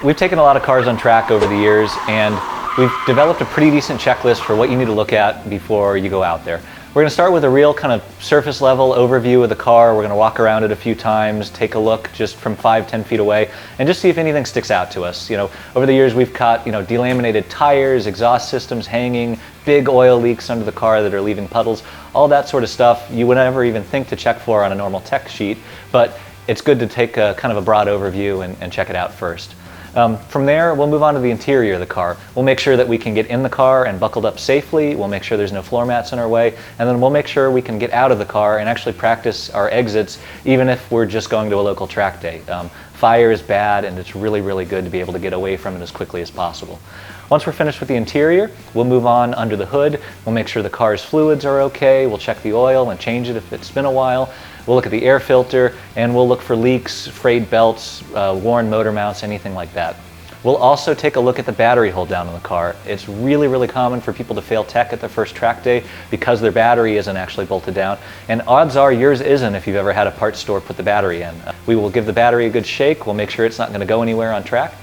We've taken a lot of cars on track over the years, and we've developed a pretty decent checklist for what you need to look at before you go out there. We're going to start with a real kind of surface level overview of the car. We're going to walk around it a few times, take a look just from 5-10 feet away, and just see if anything sticks out to us. Over the years we've caught delaminated tires, exhaust systems hanging, big oil leaks under the car that are leaving puddles, all that sort of stuff you would never even think to check for on a normal tech sheet, but it's good to take a kind of a broad overview and check it out first. From there, we'll move on to the interior of the car. We'll make sure that we can get in the car and buckled up safely. We'll make sure there's no floor mats in our way, and then we'll make sure we can get out of the car and actually practice our exits, even if we're just going to a local track day. Fire is bad, and it's really, really good to be able to get away from it as quickly as possible. Once we're finished with the interior, we'll move on under the hood. We'll make sure the car's fluids are okay. We'll check the oil and change it if it's been a while. We'll look at the air filter, and we'll look for leaks, frayed belts, worn motor mounts, anything like that. We'll also take a look at the battery hold down on the car. It's really, really common for people to fail tech at their first track day because their battery isn't actually bolted down. And odds are yours isn't if you've ever had a parts store put the battery in. We will give the battery a good shake. We'll make sure it's not going to go anywhere on track.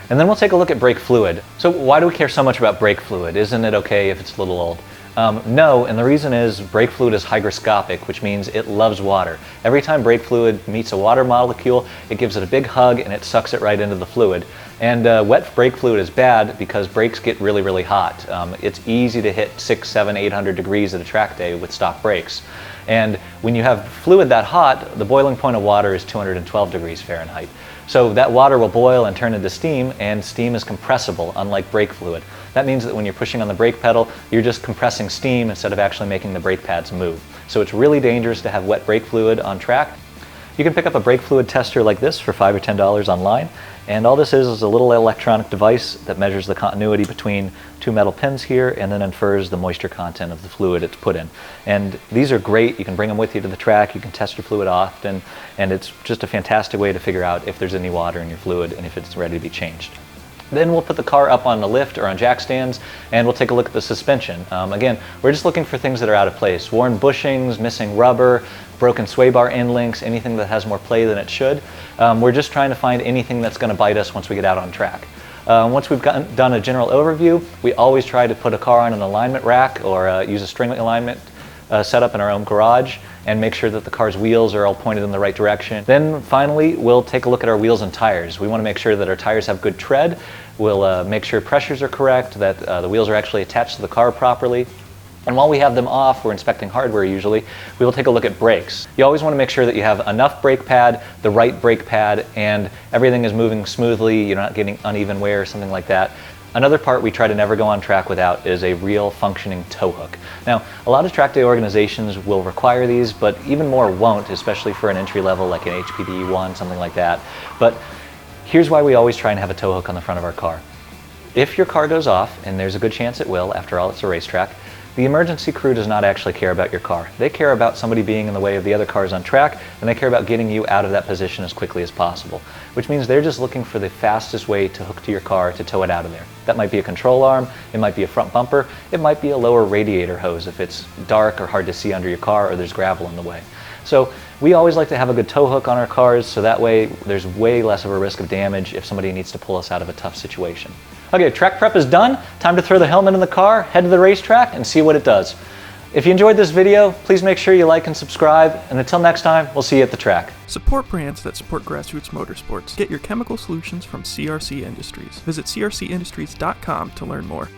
And then we'll take a look at brake fluid. So why do we care so much about brake fluid? Isn't it okay if it's a little old? No, and the reason is brake fluid is hygroscopic, which means it loves water. Every time brake fluid meets a water molecule, it gives it a big hug and it sucks it right into the fluid. And wet brake fluid is bad because brakes get really, really hot. It's easy to hit 600, 700, 800 degrees at a track day with stock brakes. And when you have fluid that hot, the boiling point of water is 212 degrees Fahrenheit. So that water will boil and turn into steam, and steam is compressible, unlike brake fluid. That means that when you're pushing on the brake pedal, you're just compressing steam instead of actually making the brake pads move. So it's really dangerous to have wet brake fluid on track. You can pick up a brake fluid tester like this for $5 or $10 online, and all this is a little electronic device that measures the continuity between two metal pins here and then infers the moisture content of the fluid it's put in. And these are great. You can bring them with you to the track, you can test your fluid often, and it's just a fantastic way to figure out if there's any water in your fluid and if it's ready to be changed. Then we'll put the car up on the lift or on jack stands, and we'll take a look at the suspension. Again, we're just looking for things that are out of place. Worn bushings, missing rubber, broken sway bar end links, anything that has more play than it should. We're just trying to find anything that's going to bite us once we get out on track. Once we've done a general overview, we always try to put a car on an alignment rack or use a string alignment setup in our own garage and make sure that the car's wheels are all pointed in the right direction. Then finally, we'll take a look at our wheels and tires. We want to make sure that our tires have good tread. We'll make sure pressures are correct, that the wheels are actually attached to the car properly. And while we have them off, we're inspecting hardware usually, we will take a look at brakes. You always want to make sure that you have enough brake pad, the right brake pad, and everything is moving smoothly, you're not getting uneven wear or something like that. Another part we try to never go on track without is a real functioning tow hook. Now, a lot of track day organizations will require these, but even more won't, especially for an entry level like an HPD 1, something like that. But here's why we always try and have a tow hook on the front of our car. If your car goes off, and there's a good chance it will, after all it's a racetrack, the emergency crew does not actually care about your car. They care about somebody being in the way of the other cars on track, and they care about getting you out of that position as quickly as possible, which means they're just looking for the fastest way to hook to your car to tow it out of there. That might be a control arm, it might be a front bumper, it might be a lower radiator hose if it's dark or hard to see under your car or there's gravel in the way. So we always like to have a good tow hook on our cars, so that way there's way less of a risk of damage if somebody needs to pull us out of a tough situation. Okay, track prep is done. Time to throw the helmet in the car, head to the racetrack, and see what it does. If you enjoyed this video, please make sure you like and subscribe, and until next time, we'll see you at the track. Support brands that support Grassroots Motorsports. Get your chemical solutions from CRC Industries. Visit crcindustries.com to learn more.